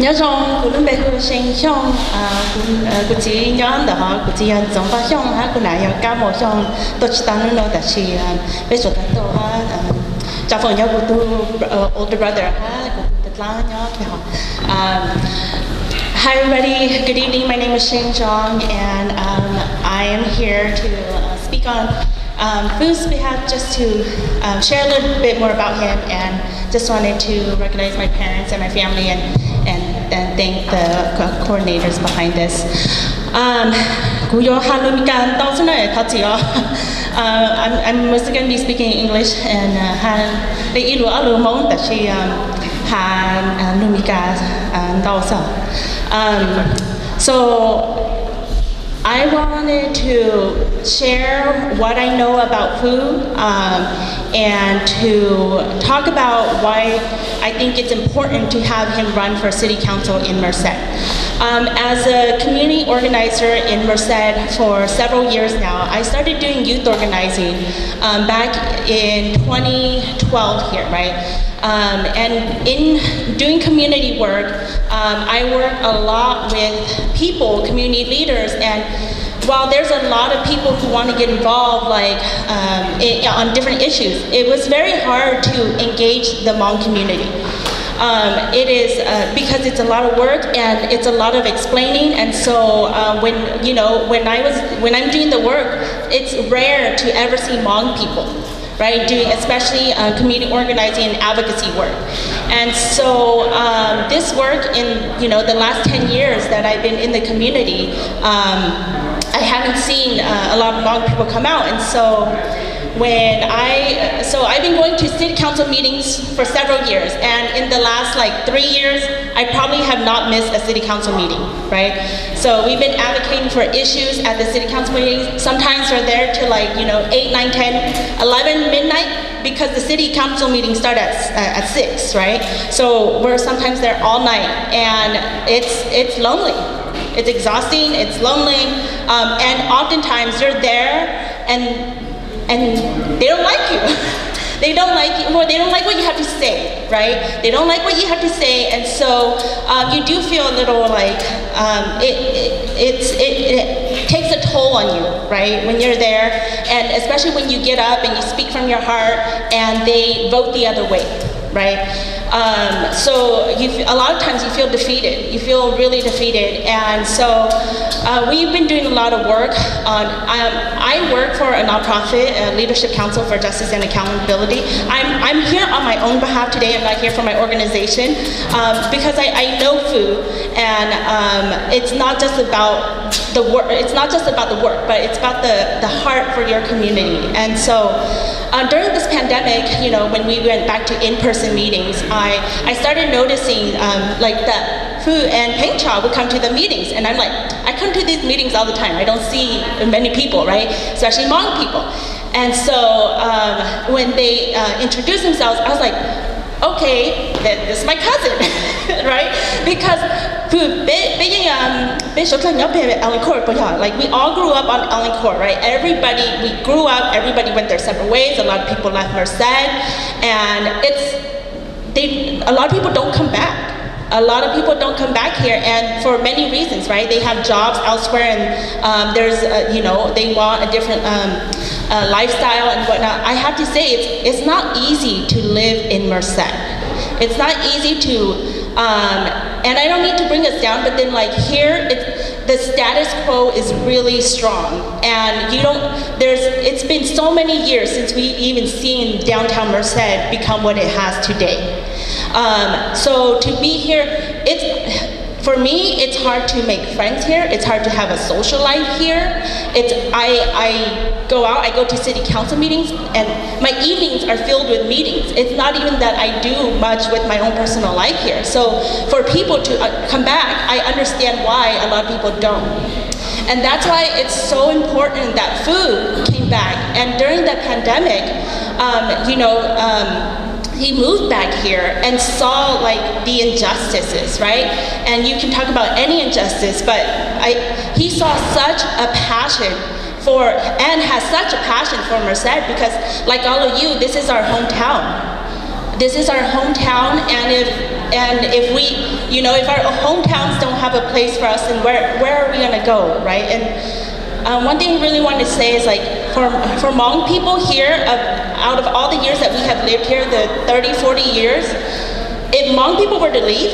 nhớ rằng cô lúc bây giờ Sheng Xiong cô chỉ nhớ đó ha cô chỉ giống ba Xiong ha cô này có một Xiong tôi chỉ tao nói là chỉ bây giờ tôi ha cha phận nhớ cô tu older brother ha cô tu lá nhớ thì họ Hi everybody, good evening. My name is Sheng and I am here to speak on Fu's behalf just to share a little bit more about him and just wanted to recognize my parents and my family and thank the coordinators behind this. I'm mostly going to be speaking English and Mong that she so I wanted to share what I know about food and to talk about why I think it's important to have him run for city council in Merced. As a community organizer in Merced for several years now, I started doing youth organizing back in 2012 here, right? And in doing community work, I work a lot with people, community leaders, and while there's a lot of people who want to get involved on different issues, it was very hard to engage the Mong community. It is because it's a lot of work and it's a lot of explaining, and so when I'm doing the work, it's rare to ever see Mong people, right? Doing especially community organizing and advocacy work, and so this work in the last 10 years that I've been in the community, I haven't seen a lot of Mong people come out, and so I've been going to city council meetings for several years, and in the last 3 years, I probably have not missed a city council meeting, right? So we've been advocating for issues at the city council meetings. Sometimes we're there till 8, 9, 10, 11 midnight because the city council meetings start at 6, right? So we're sometimes there all night, and it's lonely. It's exhausting, it's lonely, and oftentimes you're there and they don't like you. They don't like you, or they don't like what you have to say, right? They don't like what you have to say, and so you do feel a little it takes a toll on you, right? When you're there, and especially when you get up and you speak from your heart, and they vote the other way, right? So a lot of times you feel defeated. You feel really defeated, and so we've been doing a lot of work on. I work for a nonprofit, Leadership Council for Justice and Accountability. I'm here on my own behalf today. I'm not here for my organization because I know food, and it's not just about the work. It's not just about the work, but it's about the heart for your community. And so during this pandemic, when we went back to in-person meetings, I started noticing that Fu and Peng Cha would come to the meetings, and I'm like, I come to these meetings all the time. I don't see many people, right? Especially Hmong people. And so when they introduced themselves, I was like, okay, this is my cousin, right? Because we all grew up on Ellen Court, right? We grew up, everybody went their separate ways. A lot of people left Merced, and a lot of people don't come back. A lot of people don't come back here, and for many reasons, right? They have jobs elsewhere, and they want a different lifestyle and whatnot. I have to say, it's not easy to live in Merced. It's not easy to, and I don't mean to bring us down, but then here, the status quo is really strong, and it's been so many years since we've even seen downtown Merced become what it has today. So to be here, for me, it's hard to make friends here. It's hard to have a social life here. I go out, I go to city council meetings, and my evenings are filled with meetings. It's not even that I do much with my own personal life here. So for people to come back, I understand why a lot of people don't. And that's why it's so important that food came back. And during the pandemic, he moved back here and saw the injustices, right? And you can talk about any injustice, but he saw such a passion and has such a passion for Merced because, like all of you, this is our hometown. This is our hometown, and if And if we, if our hometowns don't have a place for us, then where are we gonna go, right? And one thing I really want to say is like, for Hmong people here, out of all the years that we have lived here, the 30, 40 years, if Hmong people were to leave,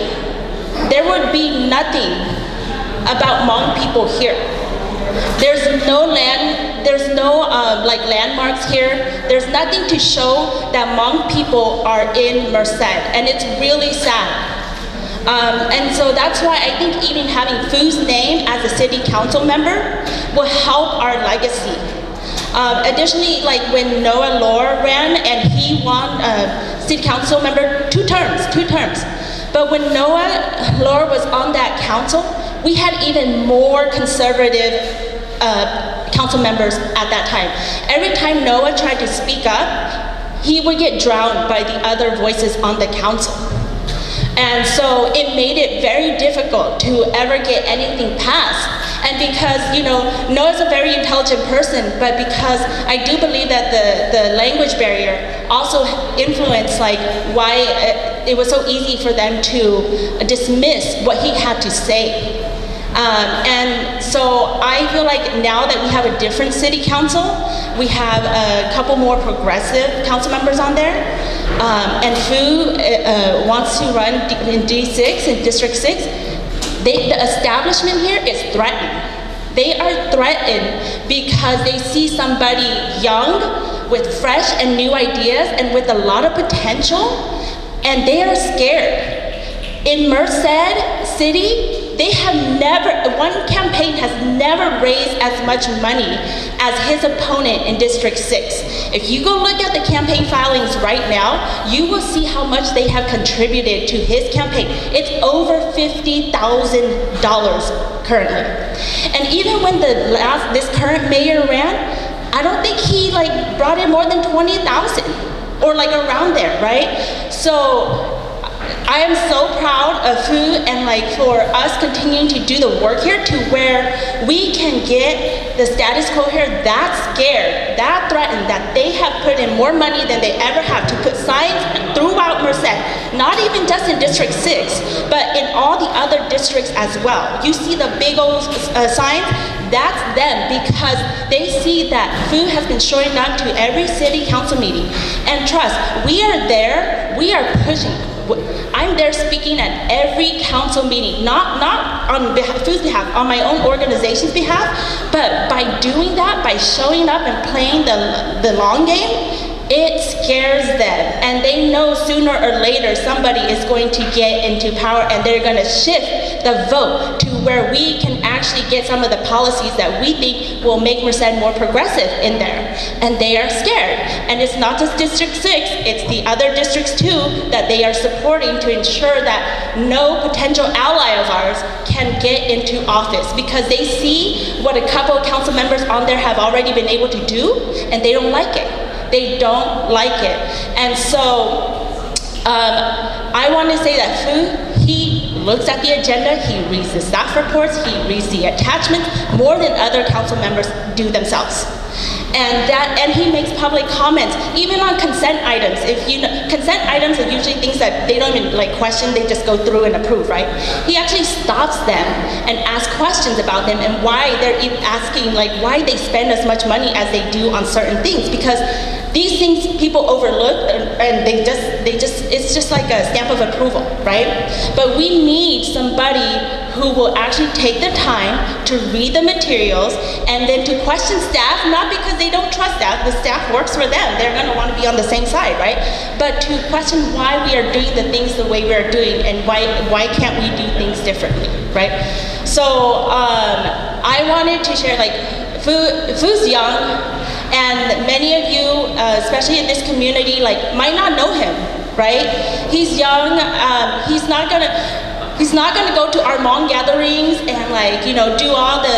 there would be nothing about Hmong people here. There's no land, there's no like landmarks here. There's nothing to show that Hmong people are in Merced, and it's really sad. And so that's why I think even having Phu's name as a city council member will help our legacy. Additionally, like when Noah Lore ran and he won city council member two terms. But when Noah Lore was on that council, we had even more conservative council members at that time. Every time Noah tried to speak up, he would get drowned by the other voices on the council. And so it made it very difficult to ever get anything passed. And because, Noah's a very intelligent person, but because I do believe that the language barrier also influenced like why it was so easy for them to dismiss what he had to say. And so I feel like now that we have a different city council, we have a couple more progressive council members on there. And Phu wants to run in D6, in District 6. The establishment here is threatened. They are threatened because they see somebody young with fresh and new ideas and with a lot of potential, and they are scared. In Merced City, one campaign has never raised as much money as his opponent in District 6. If you go look at the campaign filings right now, you will see how much they have contributed to his campaign. It's over $50,000 currently. And even when this current mayor ran, I don't think he brought in more than 20,000 or around there, right? So I am so proud of Phu and for us continuing to do the work here to where we can get the status quo here that scared, that threatened, that they have put in more money than they ever have to put signs throughout Merced, not even just in District 6, but in all the other districts as well. You see the big old signs, that's them, because they see that Phu has been showing up to every city council meeting. And trust, we are there, we are pushing. I'm there speaking at every council meeting, not on Phu's behalf, on my own organization's behalf, but by doing that, by showing up and playing the long game, it scares them. And they know sooner or later somebody is going to get into power and they're going to shift the vote to where we can actually get some of the policies that we think will make Merced more progressive in there. And they are scared. And it's not just District 6, it's the other districts too that they are supporting to ensure that no potential ally of ours can get into office, because they see what a couple of council members on there have already been able to do, and they don't like it. They don't like it. And so I want to say that Phu, he looks at the agenda, he reads the staff reports, he reads the attachments more than other council members do themselves. And he makes public comments, even on consent items. Consent items are usually things that they don't even question, they just go through and approve, right? He actually stops them and asks questions about them and why they're even asking why they spend as much money as they do on certain things, because these things people overlook and they just it's just like a stamp of approval, right? But we need somebody who will actually take the time to read the materials and then to question staff, not because they don't trust staff, the staff works for them, they're gonna wanna be on the same side, right? But to question why we are doing the things the way we are doing and why can't we do things differently, right? So I wanted to share, Phu's young, and many of you, especially in this community, might not know him, right? He's young, he's not gonna go to our Mong gatherings and do all the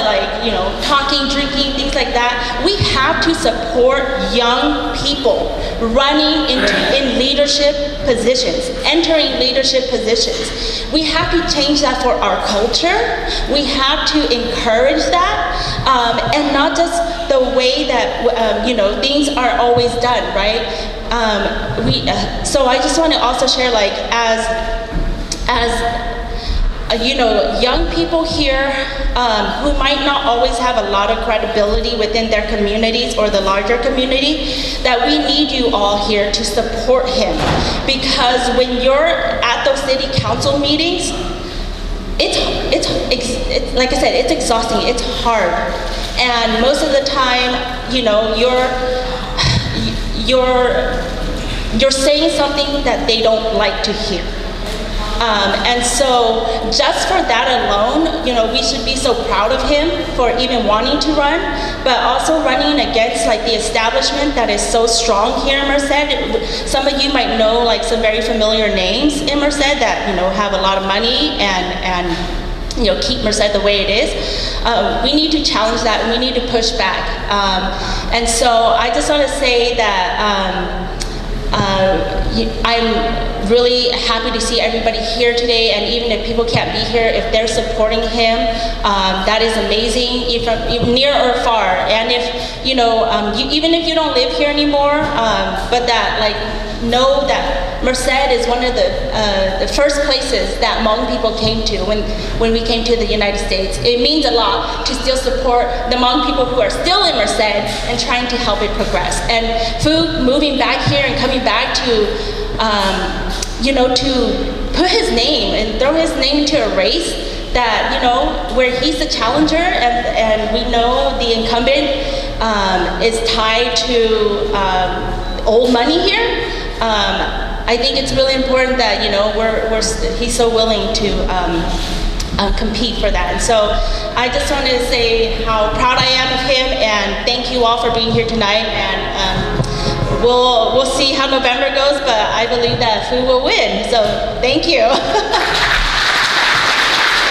talking, drinking, things like that. We have to support young people running in leadership positions, entering leadership positions. We have to change that for our culture. We have to encourage that, and not just the way that things are always done, right? So I just want to also share, as you know, young people here who might not always have a lot of credibility within their communities or the larger community, that we need you all here to support him. Because when you're at those city council meetings, it's like I said, it's exhausting, it's hard. And most of the time, you know, you're saying something that they don't like to hear. And so just for that alone, you know, we should be so proud of him for even wanting to run, but also running against like the establishment that is so strong here in Merced. Some of you might know like some very familiar names in Merced that, you know, have a lot of money and you know, keep Merced the way it is. We need to challenge that, and we need to push back. And so I just want to say that I'm really happy to see everybody here today, and even if people can't be here, if they're supporting him, that is amazing, even near or far. And if, you know, even if you don't live here anymore, but that, like, know that Merced is one of the first places that Mong people came to when we came to the United States. It means a lot to still support the Mong people who are still in Merced and trying to help it progress. And Phu moving back here and coming back to, you know, to put his name and throw his name into a race that, you know, where he's the challenger and we know the incumbent is tied to old money here. I think it's really important that, you know, he's so willing to compete for that. And so I just wanted to say how proud I am of him, and thank you all for being here tonight. And we'll see how November goes, but I believe that Phu will win. So thank you.